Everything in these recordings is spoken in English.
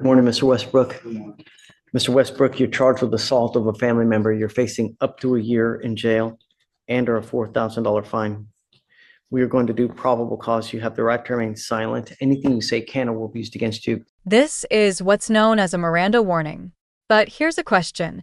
Morning, Mr. Westbrook. Mr. Westbrook, you're charged with assault of a family member. You're facing up to a year in jail and or a $4,000 fine. We are going to do probable cause. You have the right to remain silent. Anything you say can or will be used against you. This is what's known as a Miranda warning. But here's a question.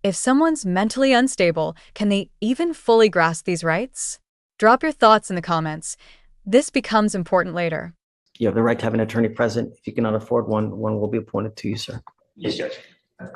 If someone's mentally unstable, can they even fully grasp these rights? Drop your thoughts in the comments. This becomes important later. You have the right to have an attorney present. If you cannot afford one, one will be appointed to you, sir. Yes, Judge.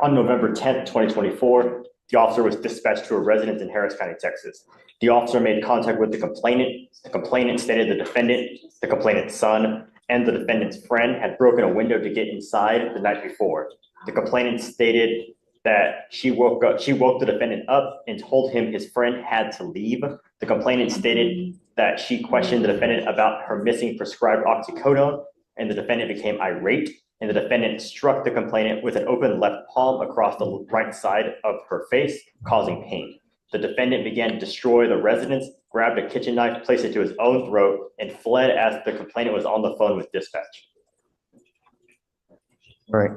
On November 10th, 2024, the officer was dispatched to a residence in Harris County, Texas. The officer made contact with the complainant. The complainant stated the defendant, the complainant's son, and the defendant's friend had broken a window to get inside the night before. The complainant stated that she woke the defendant up and told him his friend had to leave. The complainant stated that she questioned the defendant about her missing prescribed oxycodone, and the defendant became irate, and the defendant struck the complainant with an open left palm across the right side of her face, causing pain. The defendant began to destroy the residence, grabbed a kitchen knife, placed it to his own throat, and fled as the complainant was on the phone with dispatch. All right.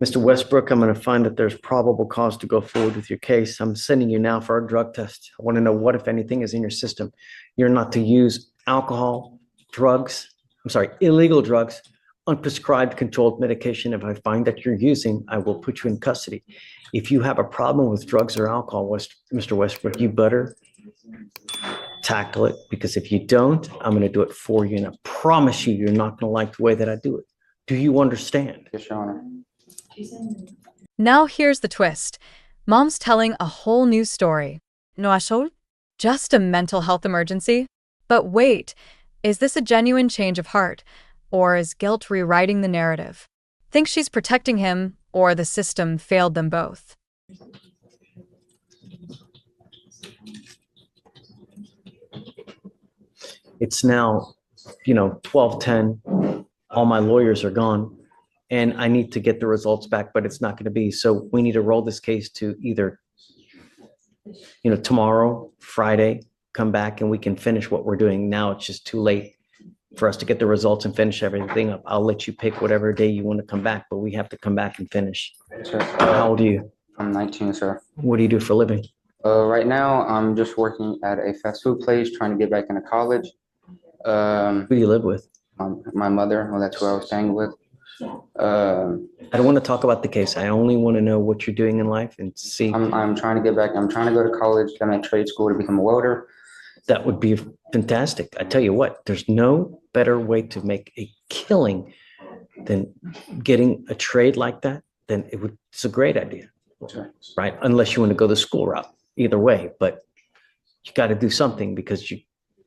Mr. Westbrook, I'm going to find that there's probable cause to go forward with your case. I'm sending you now for a drug test. I want to know what, if anything, is in your system. You're not to use alcohol, illegal drugs, unprescribed controlled medication. If I find that you're using, I will put you in custody. If you have a problem with drugs or alcohol, Mr. Westbrook, you better tackle it, because if you don't, I'm going to do it for you. And I promise you're not going to like the way that I do it. Do you understand? Yes, Your Honor. Now here's the twist. Mom's telling a whole new story. No asshole? Just a mental health emergency? But wait, is this a genuine change of heart? Or is guilt rewriting the narrative? Think she's protecting him, or the system failed them both? It's now, 12:10. All my lawyers are gone, and I need to get the results back, but it's not going to be. So we need to roll this case to either, tomorrow, Friday, come back and we can finish what we're doing. Now it's just too late for us to get the results and finish everything up. I'll let you pick whatever day you want to come back, but we have to come back and finish. Sir. How old are you? I'm 19, sir. What do you do for a living? Right now, I'm just working at a fast food place, trying to get back into college. Who do you live with? My mother, well, that's who I was staying with. I don't want to talk about the case. I only want to know what you're doing in life and see. I'm trying to get back. I'm trying to go to college. I'm at trade school to become a welder. That would be fantastic. I tell you what, there's no better way to make a killing than getting a trade like that. It's a great idea, Sure. right? Unless you want to go the school route. Either way, but you got to do something, because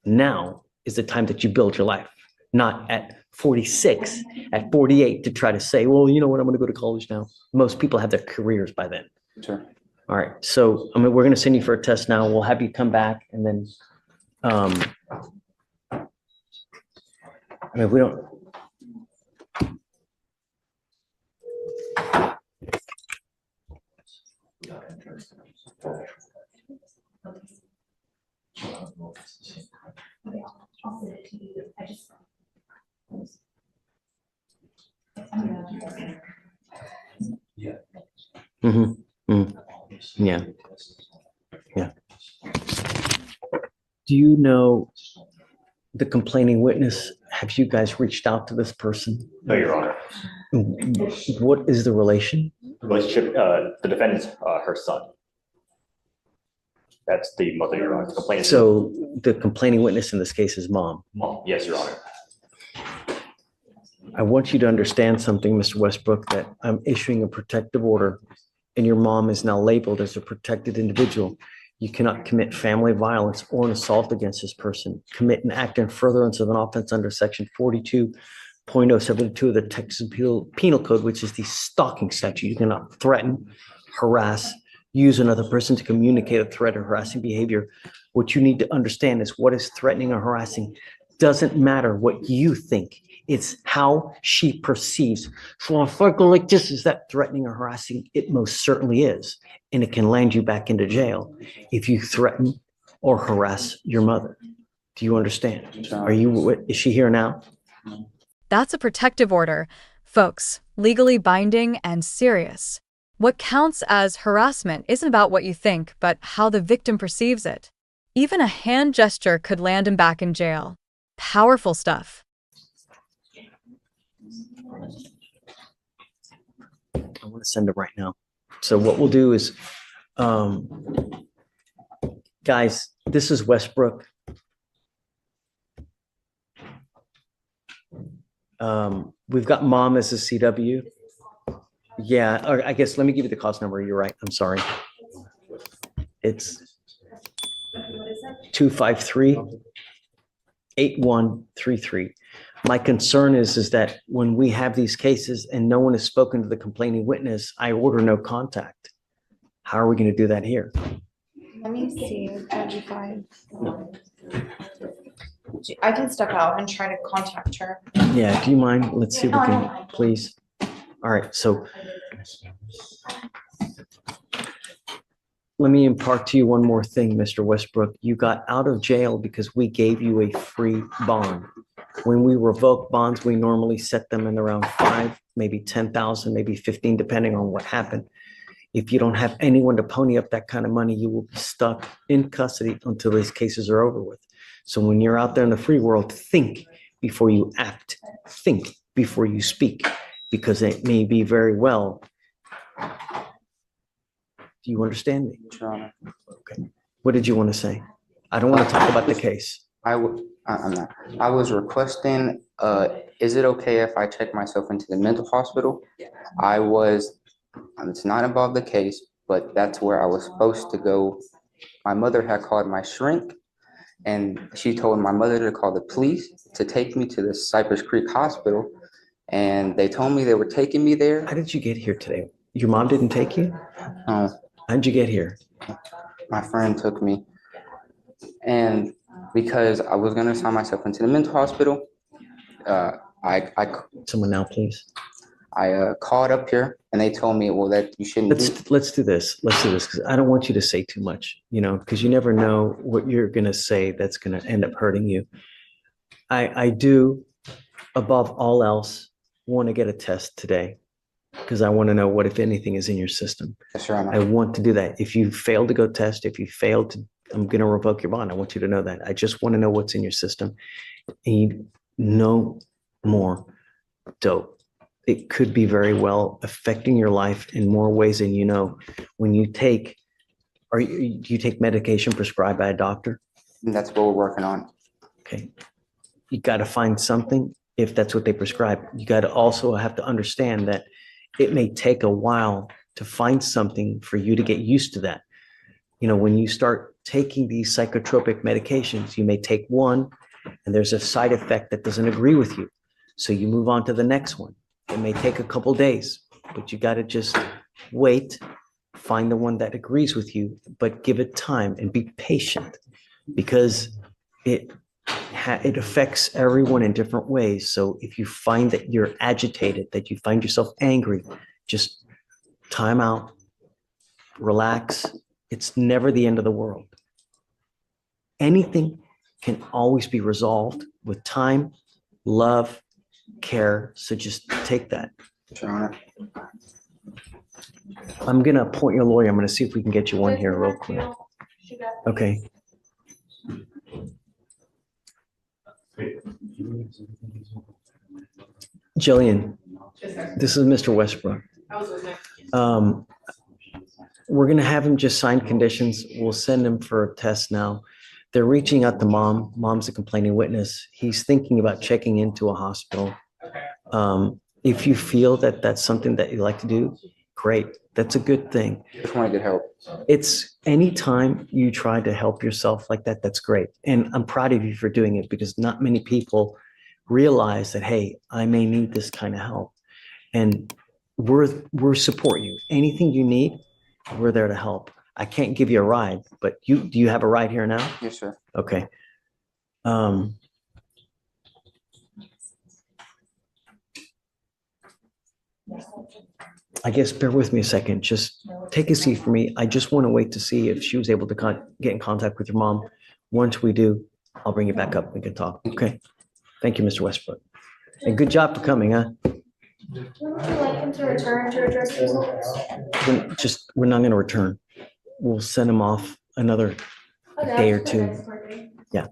now is the time that you build your life, not at 46, at 48 to try to say, well, you know what, I'm going to go to college now. Most people have their careers by then. Sure. All right. So, we're going to send you for a test now. We'll have you come back, and then, we don't. Mm-hmm. Mm-hmm. Yeah. Yeah. Do you know the complaining witness? Have you guys reached out to this person? No, Your Honor. What is the relation? Relationship, the defendant's her son. That's the mother, Your Honor. The complainant. So the complaining witness in this case is mom. Mom. Yes, Your Honor. I want you to understand something, Mr. Westbrook, that I'm issuing a protective order, and your mom is now labeled as a protected individual. You cannot commit family violence or an assault against this person, commit an act in furtherance of an offense under section 42.072 of the Texas Penal Code, which is the stalking statute. You cannot threaten, harass, use another person to communicate a threat or harassing behavior. What you need to understand is what is threatening or harassing doesn't matter what you think. It's how she perceives. So if I go like this, is that threatening or harassing? It most certainly is. And it can land you back into jail if you threaten or harass your mother. Do you understand? Is she here now? That's a protective order. Folks, legally binding and serious. What counts as harassment isn't about what you think, but how the victim perceives it. Even a hand gesture could land him back in jail. Powerful stuff. I want to send it right now. So what we'll do is, guys, this is Westbrook. We've got mom as a CW. Yeah, or I guess let me give you the cost number. You're right. I'm sorry. It's 253-8133. My concern is that when we have these cases and no one has spoken to the complaining witness, I order no contact. How are we going to do that here? Let me see, 25. I can step out and try to contact her. Yeah, do you mind? Let's see if we No, I don't can, mind. please. All right, so let me impart to you one more thing, Mr. Westbrook. You got out of jail because we gave you a free bond. When we revoke bonds, we normally set them in around 5, maybe 10,000, maybe 15, depending on what happened. If you don't have anyone to pony up that kind of money, you will be stuck in custody until these cases are over with. So when you're out there in the free world, think before you act, think before you speak, because it may be very well. Do you understand me? Your Honor. Okay. What did you want to say? I don't want to talk about the case. I'm not. I was requesting, is it okay if I check myself into the mental hospital? It's not involved the case, but that's where I was supposed to go. My mother had called my shrink, and she told my mother to call the police to take me to the Cypress Creek Hospital. And they told me they were taking me there. How did you get here today? Your mom didn't take you? No, How'd you get here? my friend took me. And because I was gonna sign myself into the mental hospital, I Someone now, please. called up here and they told me, well, that you shouldn't do. Let's do this. Let's do this because I don't want you to say too much, because you never know what you're going to say that's going to end up hurting you. I do, above all else, want to get a test today because I want to know what, if anything, is in your system. Yes, Your Honor. I want to do that. If you fail to go test, if you fail to, I'm going to revoke your bond. I want you to know that. I just want to know what's in your system. And no more dope. It could be very well affecting your life in more ways than you know. When you take, do you take medication prescribed by a doctor? And that's what we're working on. Okay. You got to find something if that's what they prescribe. You got to also have to understand that it may take a while to find something for you to get used to that. When you start taking these psychotropic medications, you may take one and there's a side effect that doesn't agree with you. So you move on to the next one. It may take a couple days, but you got to just wait, find the one that agrees with you, but give it time and be patient because it affects everyone in different ways. So if you find that you're agitated, that you find yourself angry, just time out, relax. It's never the end of the world. Anything can always be resolved with time, love, care. So just take that. Your Honor. I'm going to appoint your lawyer. I'm going to see if we can get you one here real quick. Okay. Jillian, this is Mr. Westbrook. We're going to have him just sign conditions. We'll send him for a test now. They're reaching out to mom. Mom's a complaining witness. He's thinking about checking into a hospital. If you feel that that's something that you like to do, great. That's a good thing. Just want to get help. It's anytime you try to help yourself like that, that's great. And I'm proud of you for doing it because not many people realize that, hey, I may need this kind of help. And we're support you. Anything you need, we're there to help. I can't give you a ride, but do you have a ride here now? Yes, sir. Okay. I guess bear with me a second. Just take a seat for me. I just want to wait to see if she was able to get in contact with your mom. Once we do, I'll bring you back up. We can talk. Okay. Thank you, Mr. Westbrook. And good job for coming, huh? Would you like him to return to address the results? We're not going to return. We'll send him off another day or two. Yeah.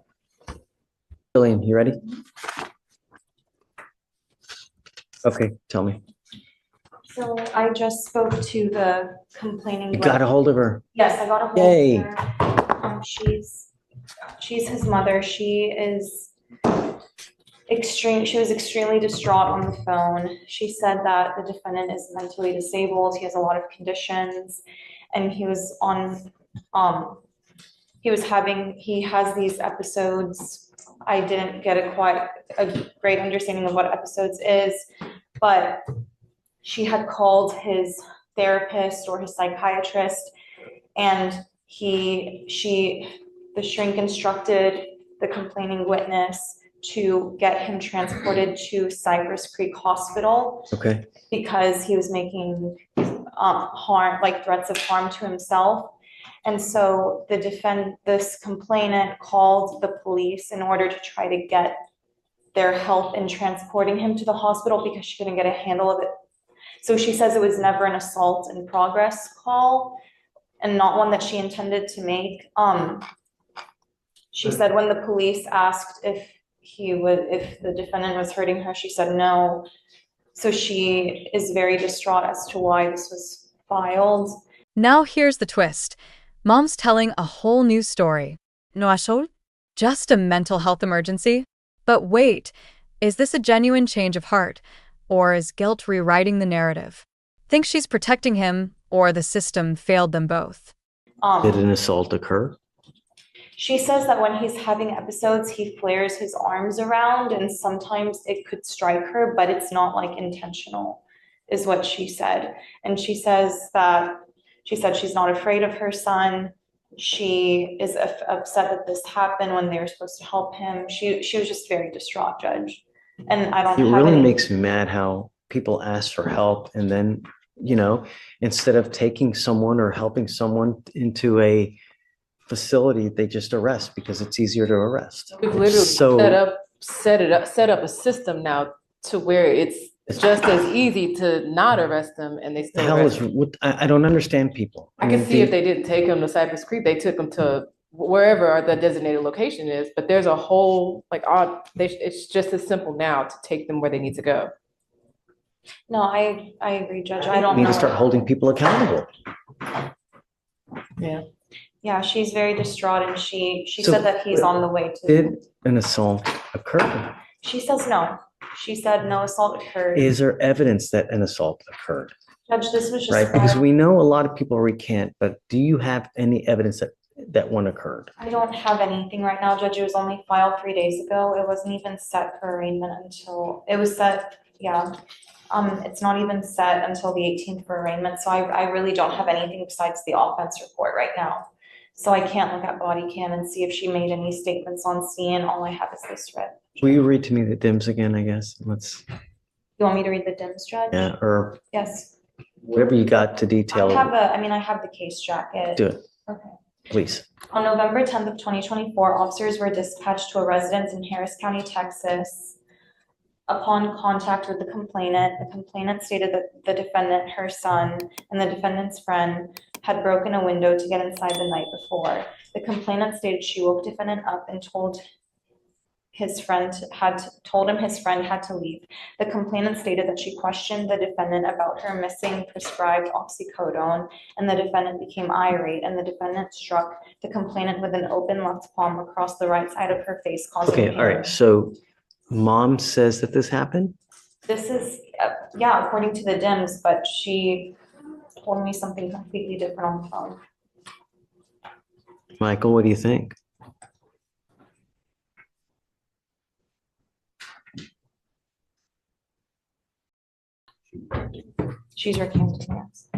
Jillian, you ready? Okay, tell me. So I just spoke to the complaining. You got a hold of her. Yes, I got a hold Yay. of her. She's his mother. She was extremely distraught on the phone. She said that the defendant is mentally disabled. He has a lot of conditions, and he has these episodes. I didn't get quite a great understanding of what episodes is, but she had called his therapist or his psychiatrist, and the shrink instructed the complaining witness to get him transported to Cypress Creek Hospital Okay. because he was making threats of harm to himself. And so this complainant called the police in order to try to get their help in transporting him to the hospital because she couldn't get a handle of it. So she says it was never an assault in progress call and not one that she intended to make. She said when the police asked if the defendant was hurting her, she said no. So she is very distraught as to why this was filed. Now here's the twist. Mom's telling a whole new story. Noashol? Just a mental health emergency? But wait, is this a genuine change of heart? Or is guilt rewriting the narrative? Thinks she's protecting him, or the system failed them both? Did an assault occur? She says that when he's having episodes, he flares his arms around and sometimes it could strike her, but it's not like intentional, is what she said. And she said she's not afraid of her son. She is upset that this happened when they were supposed to help him. She was just very distraught, Judge. And I don't It have really any. makes me mad how people ask for help and then, instead of taking someone or helping someone into a facility, they just arrest because it's easier to arrest. We've literally So set up a system now to where it's just as easy to not arrest them and they the still hell arrest is them. what I don't understand people. I can mean, see if they didn't take them to Cypress Creek, they took them to wherever the designated location is, but there's a whole, it's just as simple now to take them where they need to go. No, I agree, Judge. I don't we need know. to start holding people accountable. Yeah. Yeah, she's very distraught and she So, said that he's on the way to. Did an assault occur? She says no. She said no assault occurred. Is there evidence that an assault occurred? Judge, this was just. Right? Because we know a lot of people recant, but do you have any evidence that one occurred? I don't have anything right now, Judge. It was only filed 3 days ago. It wasn't even set for arraignment until, it was set, yeah. It's not even set until the 18th for arraignment, so I really don't have anything besides the offense report right now. So I can't look at body cam and see if she made any statements on scene. All I have is this read. Will you read to me the DIMS again, I guess? You want me to read the DIMS, Judge? Yeah, or Yes. whatever you got to detail. I have the case jacket. Do it, Okay. please. On November 10th of 2024, officers were dispatched to a residence in Harris County, Texas. Upon contact with the complainant stated that the defendant, her son, and the defendant's friend had broken a window to get inside the night before. The complainant stated she woke defendant up and told him his friend had to leave. The complainant stated that she questioned the defendant about her missing prescribed oxycodone, and the defendant became irate, and the defendant struck the complainant with an open left palm across the right side of her face, causing Okay, pain. all right. So mom says that this happened? This is, according to the DIMS, but she told me something completely different on the phone. Michael, what do you think? She's recanted, yes.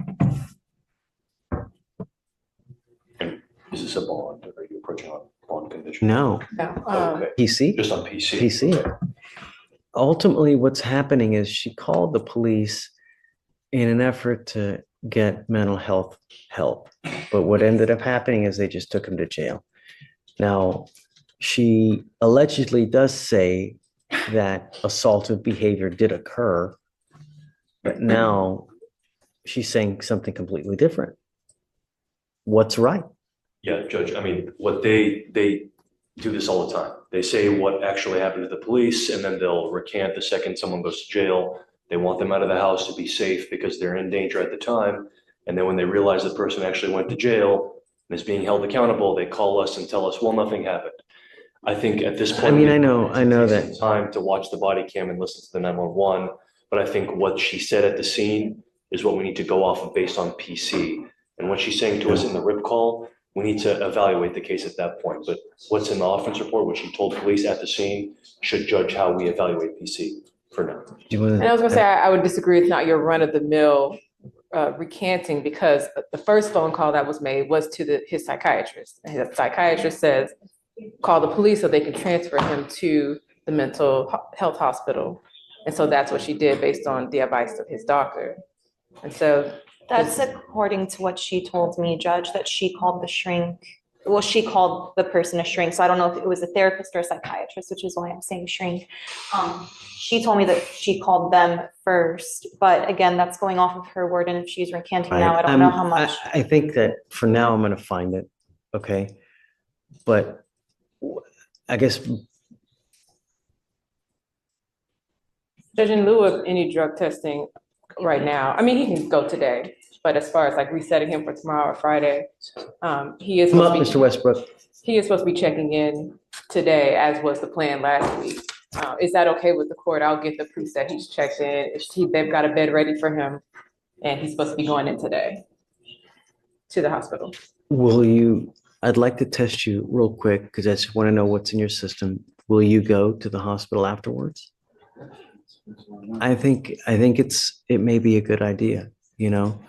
Is this a bond? Are you approaching on bond condition? No, Okay, PC? just on PC. PC. Ultimately, what's happening is she called the police in an effort to get mental health help. But what ended up happening is they just took him to jail. Now, she allegedly does say that assaultive behavior did occur, But now she's saying something completely different. What's right? Yeah, Judge, I mean, what they do this all the time. They say what actually happened to the police, and then they'll recant the second someone goes to jail. They want them out of the house to be safe because they're in danger at the time. And then when they realize the person actually went to jail and is being held accountable, they call us and tell us, well, nothing happened. I think at this point. I mean, I know Take that. some time to watch the body cam and listen to the 911, but I think what she said at the scene is what we need to go off of based on PC. And what she's saying to us in the rip call, we need to evaluate the case at that point. But what's in the offense report, what she told police at the scene, should judge how we evaluate PC for now. Do you wanna- And I was gonna say, I would disagree. It's not your run-of-the-mill recanting, because the first phone call that was made was to his psychiatrist. And his psychiatrist says, call the police so they can transfer him to the mental health hospital. And so that's what she did based on the advice of his doctor. And so That's according to what she told me, Judge, that she called the shrink. Well, she called the person a shrink, so I don't know if it was a therapist or a psychiatrist, which is why I'm saying shrink. She told me that she called them first, but again, that's going off of her word, and if she's recanting now, I don't know how much. I think that for now, I'm gonna find it, okay? But I guess, Judge, in lieu of any drug testing right now, I mean, he can go today, but as far as like resetting him for tomorrow or Friday, he is come up, supposed to Mr. Westbrook. he is supposed to be checking in today, as was the plan last week. Is that okay with the court? I'll get the proof that he's checked in. They've got a bed ready for him, and he's supposed to be going in today to the hospital. I'd like to test you real quick because I just want to know what's in your system. Will you go to the hospital afterwards? I think it may be a good idea, you know?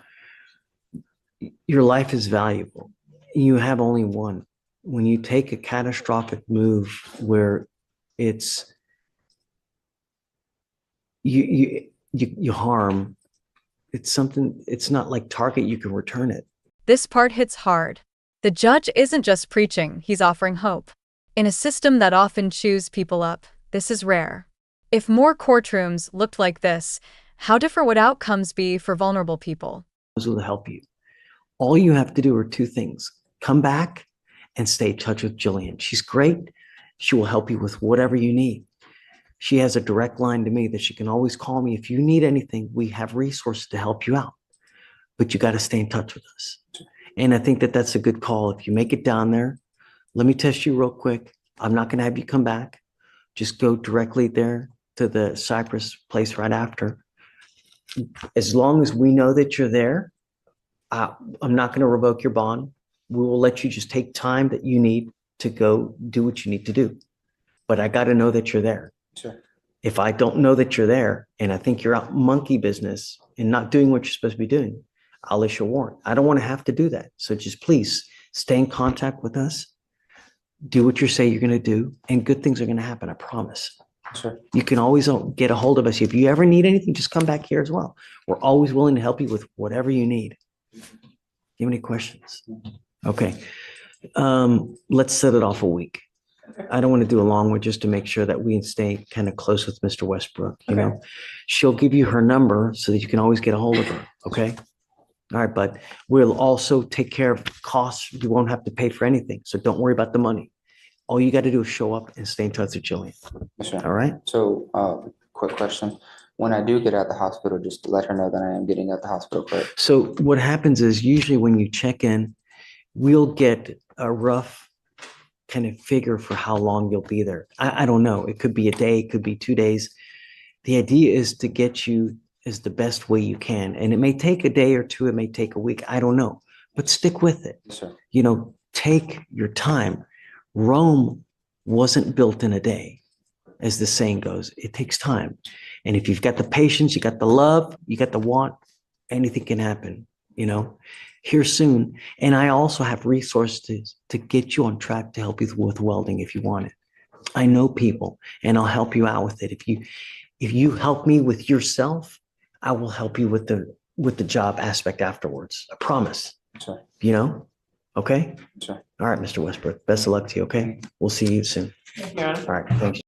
Your life is valuable. You have only one. When you take a catastrophic move where it's you harm, it's something, it's not like Target, you can return it. This part hits hard. The judge isn't just preaching, he's offering hope. In a system that often chews people up, this is rare. If more courtrooms looked like this, how different would outcomes be for vulnerable people? Those will help you. All you have to do are two things. Come back and stay in touch with Jillian. She's great. She will help you with whatever you need. She has a direct line to me that she can always call me. If you need anything, we have resources to help you out. But you got to stay in touch with us. And I think that that's a good call. If you make it down there, let me test you real quick. I'm not going to have you come back. Just go directly there to the Cypress place right after. As long as we know that you're there, I'm not going to revoke your bond. We will let you just take time that you need to go do what you need to do. But I got to know that you're there. Sure. If I don't know that you're there and I think you're out monkey business and not doing what you're supposed to be doing, I'll issue a warrant. I don't want to have to do that. So just please stay in contact with us. Do what you say you're going to do, and good things are going to happen. I promise. Sure. You can always get a hold of us. If you ever need anything, just come back here as well. We're always willing to help you with whatever you need. Do you have any questions? Okay. Let's set it off a week. I don't want to do a long one just to make sure that we stay kind of close with Mr. Westbrook. You know, she'll give you her number so that you can always get a hold of her. Okay. All right. But we'll also take care of costs. You won't have to pay for anything. So don't worry about the money. All you got to do is show up and stay in touch with Jillian. Sure. All right. So, quick question. When I do get out of the hospital, just to let her know that I am getting out the hospital, correct? So what happens is usually when you check in, we'll get a rough kind of figure for how long you'll be there. I don't know. It could be a day, it could be 2 days. The idea is to get you as the best way you can. And it may take a day or two, it may take a week. I don't know, but stick with it. Yes, sir. You know, take your time. Rome wasn't built in a day, as the saying goes. It takes time. And if you've got the patience, you got the love, you got the want, anything can happen, you know, here soon. And I also have resources to get you on track to help you with welding if you want it. I know people and I'll help you out with it. If you help me with yourself, I will help you with the job aspect afterwards. I promise. Sure. You know? Okay? Sure. All right, Mr. Westbrook. Best of luck to you, okay? We'll see you soon. Yeah. All right, thanks.